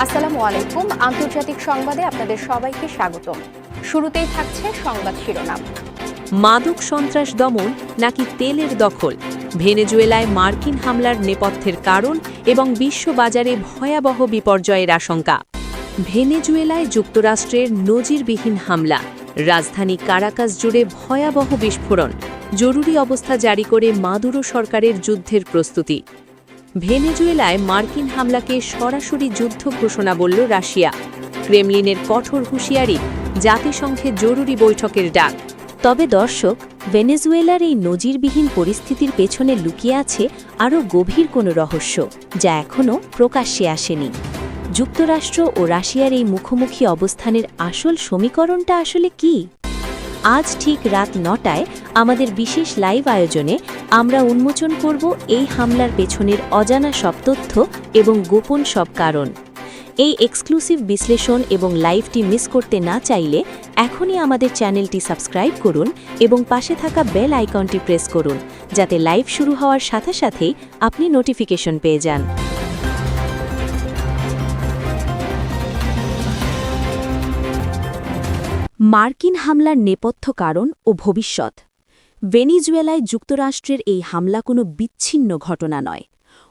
আসসালামু আলাইকুম। আন্তর্জাতিক সংবাদে আপনাদের সবাইকে স্বাগতম। শুরুতেই থাকছে সংবাদ শিরোনাম। মাদক সন্ত্রাস দমন নাকি তেলের দখল, ভেনেজুয়েলায় মার্কিন হামলার নেপথ্যের কারণ এবং বিশ্ববাজারে ভয়াবহ বিপর্যয়ের আশঙ্কা। ভেনেজুয়েলায় যুক্তরাষ্ট্রের নজিরবিহীন হামলা, রাজধানী কারাকাস জুড়ে ভয়াবহ বিস্ফোরণ, জরুরি অবস্থা জারি করে মাদুরো সরকারের যুদ্ধের প্রস্তুতি। ভেনেজুয়েলায় মার্কিন হামলাকে সরাসরি যুদ্ধ ঘোষণা বলল রাশিয়া। ক্রেমলিনের কঠোর হুঁশিয়ারি, জাতিসংঘে জরুরি বৈঠকের ডাক। তবে দর্শক, ভেনেজুয়েলার এই নজিরবিহীন পরিস্থিতির পেছনে লুকিয়ে আছে আরও গভীর কোনো রহস্য, যা এখনও প্রকাশ্যে আসেনি। যুক্তরাষ্ট্র ও রাশিয়ার এই মুখোমুখি অবস্থানের আসল সমীকরণটা আসলে কি? আজ ঠিক রাত ৯টায় আমাদের বিশেষ লাইভ আয়োজনে আমরা উন্মোচন করব এই হামলার পেছনের অজানা সব তথ্য এবং গোপন সব কারণ। এই এক্সক্লুসিভ বিশ্লেষণ এবং লাইভটি মিস করতে না চাইলে এখনই আমাদের চ্যানেলটি সাবস্ক্রাইব করুন এবং পাশে থাকা বেল আইকনটি প্রেস করুন, যাতে লাইভ শুরু হওয়ার সাথে সাথেই আপনি নোটিফিকেশন পেয়ে যান। মার্কিন হামলার নেপথ্য কারণ ও ভবিষ্যৎ। ভেনেজুয়েলায় যুক্তরাষ্ট্রের এই হামলা কোনো বিচ্ছিন্ন ঘটনা নয়।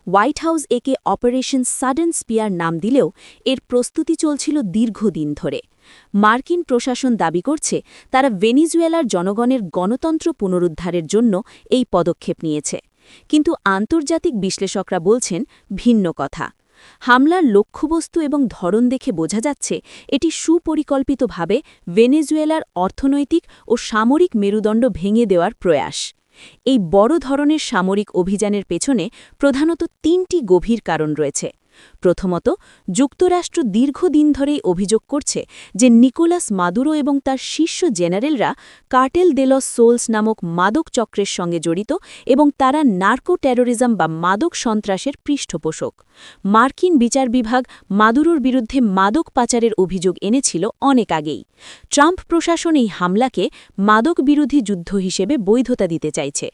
হোয়াইট হাউস একে অপারেশন সাডেন স্পিয়ার নাম দিলেও এর প্রস্তুতি চলছিল দীর্ঘদিন ধরে। মার্কিন প্রশাসন দাবি করছে তারা ভেনেজুয়েলার জনগণের গণতন্ত্র পুনরুদ্ধারের জন্য এই পদক্ষেপ নিয়েছে, কিন্তু আন্তর্জাতিক বিশ্লেষকরা বলছেন ভিন্ন কথা। হামলার লক্ষ্যবস্তু এবং ধরন দেখে বোঝা যাচ্ছে এটি সুপরিকল্পিতভাবে ভেনেজুয়েলার অর্থনৈতিক ও সামরিক মেরুদণ্ড ভেঙে দেওয়ার প্রয়াস। এই বড় ধরনের সামরিক অভিযানের পেছনে প্রধানত তিনটি গভীর কারণ রয়েছে। প্রথমত, যুক্তরাষ্ট্র দীর্ঘদিন ধরেই অভিযোগ করছে যে নিকোলাস মাদুরো এবং তার শীর্ষ জেনারেলরা কার্টেল দে লস সোলস নামক মাদক চক্রের সঙ্গে জড়িত এবং তারা নার্কো টেরোরিজম বা মাদক সন্ত্রাসের পৃষ্ঠপোষক। মার্কিন বিচার বিভাগ মাদুরোর বিরুদ্ধে মাদক পাচারের অভিযোগ এনেছিল অনেক আগেই। ট্রাম্প প্রশাসন এই হামলাকে মাদক বিরোধী যুদ্ধ হিসেবে বৈধতা দিতে চাইছে।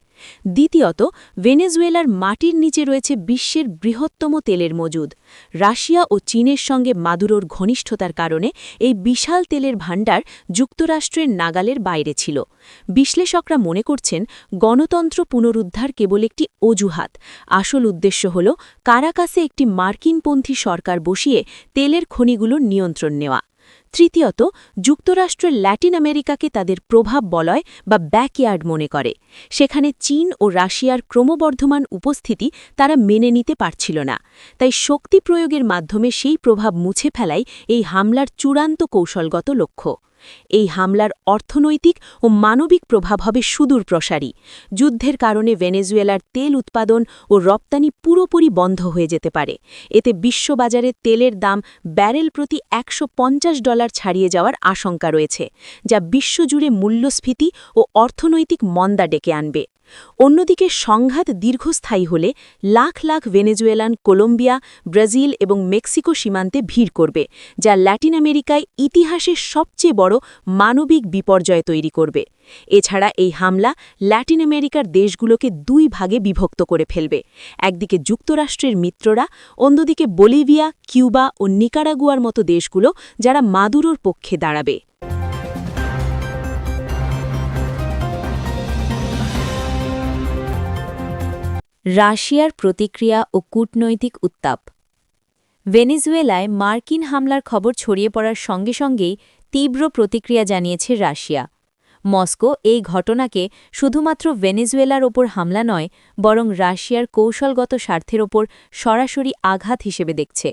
দ্বিতীয়ত, ভেনেজুয়েলার মাটির নিচে রয়েছে বিশ্বের বৃহত্তম তেলের মজুদ। রাশিয়া ও চীনের সঙ্গে মাদুরোর ঘনিষ্ঠতার কারণে এই বিশাল তেলের ভাণ্ডার যুক্তরাষ্ট্রের নাগালের বাইরে ছিল। বিশ্লেষকরা মনে করছেন গণতন্ত্র পুনরুদ্ধার কেবল একটি অজুহাত। আসল উদ্দেশ্য হল কারাকাসে একটি মার্কিনপন্থী সরকার বসিয়ে তেলের খনিগুলোর নিয়ন্ত্রণ নেওয়া। তৃতীয়ত, যুক্তরাষ্ট্রের ল্যাটিন আমেরিকাকে তাদের প্রভাব বলয় বা ব্যাকইয়ার্ড মনে করে। সেখানে চীন ও রাশিয়ার ক্রমবর্ধমান উপস্থিতি তারা মেনে নিতে পারছিল না। তাই শক্তি প্রয়োগের মাধ্যমে সেই প্রভাব মুছে ফেলাই এই হামলার চূড়ান্ত কৌশলগত লক্ষ্য। এই হামলার অর্থনৈতিক ও মানবিক প্রভাব হবে সুদূরপ্রসারী। যুদ্ধের কারণে ভেনেজুয়েলার তেল উৎপাদন ও রপ্তানি পুরোপুরি বন্ধ হয়ে যেতে পারে। এতে বিশ্ববাজারে তেলের দাম ব্যারেল প্রতি $150 ছাড়িয়ে যাওয়ার আশঙ্কা রয়েছে, যা বিশ্বজুড়ে মূল্যস্ফীতি ও অর্থনৈতিক মন্দা ডেকে আনবে। অন্যদিকে সংঘাত দীর্ঘস্থায়ী হলে lakh lakh Venezuelan Colombia, Brazil এবং মেক্সিকো সীমান্তে ভিড় করবে, যা ল্যাটিন আমেরিকায় ইতিহাসের সবচেয়ে বড় মানবিক বিপর্যয় তৈরি করবে। এছাড়া এই হামলা ল্যাটিন আমেরিকার দেশগুলোকে দুই ভাগে বিভক্ত করে ফেলবে। একদিকে যুক্তরাষ্ট্রের মিত্ররা, অন্যদিকে বলিভিয়া, কিউবা ও নিকারাগুয়ার মতো দেশগুলো যারা মাদুরোর পক্ষে দাঁড়াবে। রাশিয়ার প্রতিক্রিয়া ও কূটনৈতিক উত্তাপ। ভেনেজুয়েলায় মার্কিন হামলার খবর ছড়িয়ে পড়ার সঙ্গে সঙ্গেই তীব্র প্রতিক্রিয়া জানিয়েছে রাশিয়া। মস্কো এই ঘটনাকে শুধুমাত্র ভেনেজুয়েলার ওপর হামলা নয়, বরং রাশিয়ার কৌশলগত স্বার্থের ওপর সরাসরি আঘাত হিসেবে দেখছে।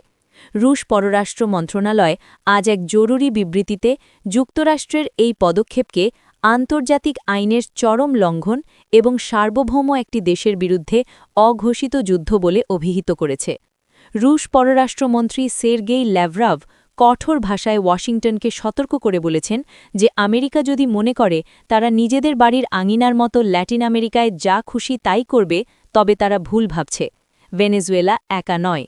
রুশ পররাষ্ট্র মন্ত্রণালয় আজ এক জরুরি বিবৃতিতে যুক্তরাষ্ট্রের এই পদক্ষেপকে আন্তর্জাতিক আইনের চরম লঙ্ঘন এবং সার্বভৌম একটি দেশের বিরুদ্ধে অঘোষিত যুদ্ধ বলে অভিহিত করেছে। রুশ পররাষ্ট্রমন্ত্রী সের্গেই ল্যাভরভ কঠোর ভাষায় ওয়াশিংটনকে সতর্ক করে বলেছেন যে আমেরিকা যদি মনে করে তারা নিজেদের বাড়ির আঙিনার মতো ল্যাটিন আমেরিকায় যা খুশি তাই করবে, তবে তারা ভুল ভাবছে। ভেনেজুয়েলা একা নয়।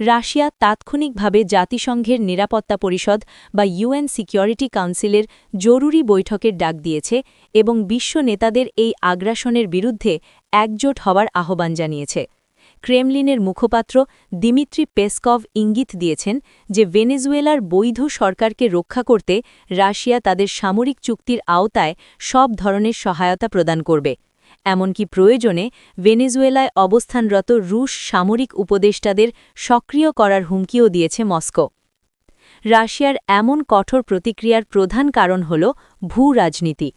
রাশিয়া তাৎক্ষণিকভাবে জাতিসংঘের নিরাপত্তা পরিষদ বা ইউএন সিকিউরিটি কাউন্সিলের জরুরি বৈঠকের ডাক দিয়েছে এবং বিশ্ব নেতাদের এই আগ্রাসনের বিরুদ্ধে একজোট হওয়ার আহ্বান জানিয়েছে। ক্রেমলিনের মুখপাত্র দিমিত্রি পেসকভ ইঙ্গিত দিয়েছেন যে ভেনেজুয়েলার বৈধ সরকারকে রক্ষা করতে রাশিয়া তাদের সামরিক চুক্তির আওতায় সব ধরনের সহায়তা প্রদান করবে। এমনকি প্রয়োজনে ভেনেজুয়েলায় অবস্থানরত রুশ সামরিক উপদেষ্টাদের সক্রিয় করার হুমকিও দিয়েছে মস্কো। রাশিয়ার এমন কঠোর প্রতিক্রিয়ার প্রধান কারণ হল ভূ-রাজনীতি।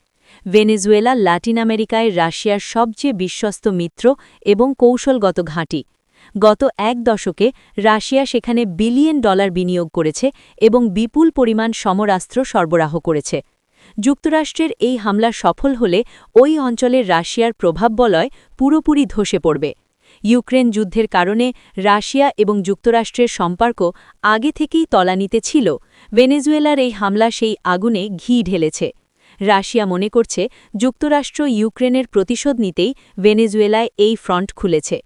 ভেনেজুয়েলা লাতিন আমেরিকায় রাশিয়ার সবচেয়ে বিশ্বস্ত মিত্র এবং কৌশলগত ঘাঁটি। গত এক দশকে রাশিয়া সেখানে বিলিয়ন ডলার বিনিয়োগ করেছে এবং বিপুল পরিমাণ সমরাস্ত্র সরবরাহ করেছে। যুক্তরাষ্ট্রের এই হামলা সফল হলে ওই অঞ্চলের রাশিয়ার প্রভাববলয় পুরোপুরি ধসে পড়বে। ইউক্রেন যুদ্ধের কারণে রাশিয়া এবং যুক্তরাষ্ট্রের সম্পর্ক আগে থেকেই তলানিতে ছিল। ভেনেজুয়েলার এই হামলা সেই আগুনে ঘি ঢেলেছে। রাশিয়া মনে করছে যুক্তরাষ্ট্র ইউক্রেনের প্রতিশোধ নিতেই ভেনেজুয়েলায় এই ফ্রন্ট খুলেছে।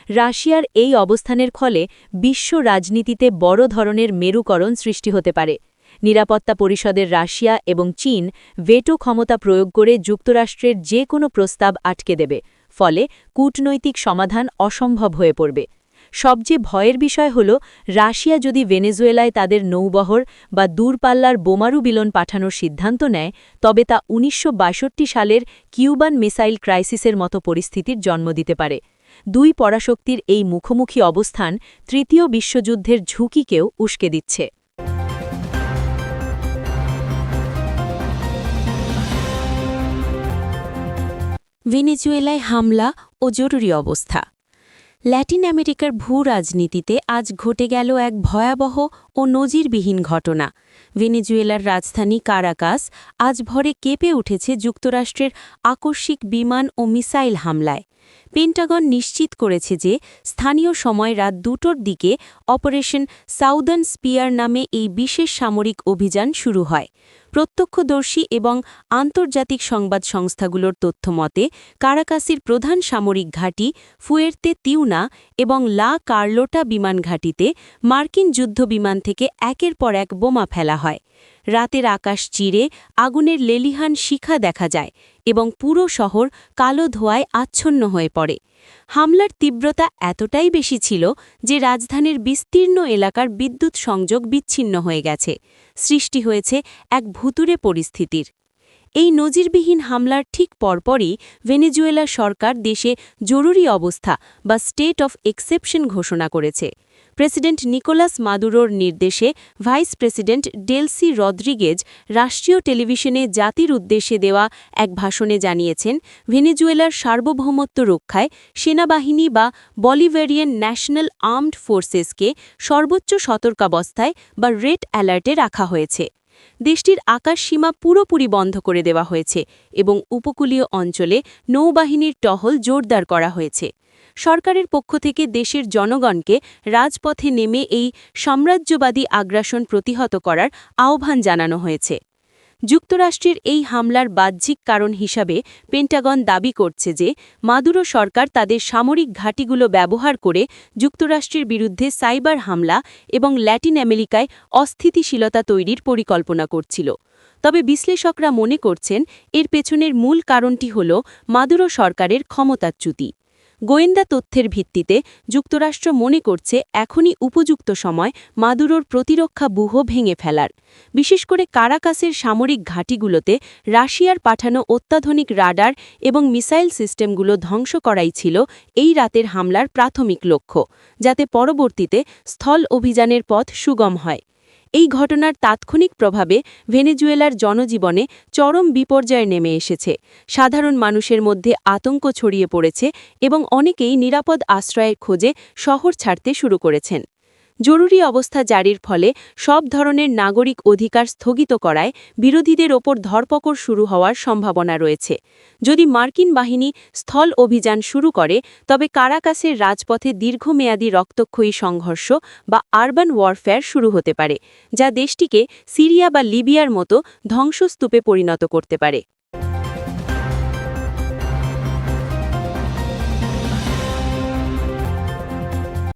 রাশিয়ার এই অবস্থানের ফলে বিশ্ব রাজনীতিতে বড় ধরনের মেরুকরণ সৃষ্টি হতে পারে। নিরাপত্তা পরিষদের রাশিয়া এবং চীন ভেটো ক্ষমতা প্রয়োগ করে যুক্তরাষ্ট্রের যে কোনো প্রস্তাব আটকে দেবে, ফলে কূটনৈতিক সমাধান অসম্ভব হয়ে পড়বে। সবচেয়ে ভয়ের বিষয় হল রাশিয়া যদি ভেনেজুয়েলায় তাদের নৌবহর বা দূরপাল্লার বোমারু বিলন পাঠানোর সিদ্ধান্ত নেয়, তবে তা ১৯৬২ সালের কিউবান মিসাইল ক্রাইসিসের মতো পরিস্থিতির জন্ম দিতে পারে। দুই পরাশক্তির এই মুখোমুখি অবস্থান তৃতীয় বিশ্বযুদ্ধের ঝুঁকিকেও উস্কে দিচ্ছে। ভেনেজুয়েলায় হামলা ও জরুরি অবস্থা। ল্যাটিন আমেরিকার ভূ-রাজনীতিতে আজ ঘটে গেল এক ভয়াবহ ও নজিরবিহীন ঘটনা। ভেনেজুয়েলার রাজধানী কারাকাস আজ ভোরে কেঁপে উঠেছে যুক্তরাষ্ট্রের আকস্মিক বিমান ও মিসাইল হামলায়। পেন্টাগন নিশ্চিত করেছে যে স্থানীয় সময় রাত ২টোর দিকে অপারেশন সাউদার্ন স্পিয়ার নামে এই বিশেষ সামরিক অভিযান শুরু হয়। প্রত্যক্ষদর্শী এবং আন্তর্জাতিক সংবাদ সংস্থাগুলোর তথ্যমতে কারাকাসের প্রধান সামরিক ঘাঁটি ফুয়ের্তে তিউনা এবং লা কার্লোটা বিমান ঘাঁটিতে মার্কিন যুদ্ধবিমান থেকে একের পর এক বোমা ফেলা হয়। রাতের আকাশ চিরে আগুনের লেলিহান শিখা দেখা যায় এবং পুরো শহর কালো ধোঁয়ায় আচ্ছন্ন হয়ে পড়ে। হামলার তীব্রতা এতটাই বেশি ছিল যে রাজধানীর বিস্তীর্ণ এলাকার বিদ্যুৎ সংযোগ বিচ্ছিন্ন হয়ে গেছে। সৃষ্টি হয়েছে এক ভুতুড়ে পরিস্থিতির। এই নজিরবিহীন হামলার ঠিক পরপরই ভেনেজুয়েলা সরকার দেশে জরুরি অবস্থা বা স্টেট অফ এক্সেপশন ঘোষণা করেছে। প্রেসিডেন্ট নিকোলাস মাদুরোর নির্দেশে ভাইস প্রেসিডেন্ট ডেলসি রদ্রিগেজ রাষ্ট্রীয় টেলিভিশনে জাতির উদ্দেশ্যে দেওয়া এক ভাষণে জানিয়েছেন, ভেনেজুয়েলার সার্বভৌমত্ব রক্ষায় সেনাবাহিনী বা বলিভেরিয়ান ন্যাশনাল আর্মড ফোর্সেসকে সর্বোচ্চ সতর্কাবস্থায় বা রেড অ্যালার্টে রাখা হয়েছে। দেশটির আকাশসীমা পুরোপুরি বন্ধ করে দেওয়া হয়েছে এবং উপকূলীয় অঞ্চলে নৌবাহিনীর টহল জোরদার করা হয়েছে। সরকারের পক্ষ থেকে দেশের জনগণকে রাজপথে নেমে এই সাম্রাজ্যবাদী আগ্রাসন প্রতিহত করার আহ্বান জানানো হয়েছে। যুক্তরাষ্ট্রের এই হামলার বাহ্যিক কারণ হিসাবে পেন্টাগন দাবি করছে যে মাদুরো সরকার তাদের সামরিক ঘাঁটিগুলো ব্যবহার করে যুক্তরাষ্ট্রের বিরুদ্ধে সাইবার হামলা এবং ল্যাটিন আমেরিকায় অস্থিতিশীলতা তৈরির পরিকল্পনা করছিল। তবে বিশ্লেষকরা মনে করছেন এর পেছনের মূল কারণটি হল মাদুরো সরকারের ক্ষমতাচ্যুতি। গোয়েন্দা তথ্যের ভিত্তিতে যুক্তরাষ্ট্র মনে করছে এখনই উপযুক্ত সময় মাদুরোর প্রতিরক্ষা ব্যূহ ভেঙে ফেলার। বিশেষ করে কারাকাসের সামরিক ঘাঁটিগুলোতে রাশিয়ার পাঠানো অত্যাধুনিক রাডার এবং মিসাইল সিস্টেমগুলো ধ্বংস করাই ছিল এই রাতের হামলার প্রাথমিক লক্ষ্য, যাতে পরবর্তীতে স্থল অভিযানের পথ সুগম হয়। এই ঘটনার তাৎক্ষণিক প্রভাবে ভেনেজুয়েলার জনজীবনে চরম বিপর্যয় নেমে এসেছে। সাধারণ মানুষের মধ্যে আতঙ্ক ছড়িয়ে পড়েছে এবং অনেকেই নিরাপদ আশ্রয়ের খোঁজে শহর ছাড়তে শুরু করেছেন। জরুরি অবস্থা জারির ফলে সব ধরনের নাগরিক অধিকার স্থগিত করায় বিরোধীদের ওপর ধরপকড় শুরু হওয়ার সম্ভাবনা রয়েছে। যদি মার্কিন বাহিনী স্থল অভিযান শুরু করে, তবে কারাকাসের রাজপথে দীর্ঘমেয়াদী রক্তক্ষয়ী সংঘর্ষ বা আরবান ওয়ারফেয়ার শুরু হতে পারে, যা দেশটিকে সিরিয়া বা লিবিয়ার মতো ধ্বংসস্তূপে পরিণত করতে পারে।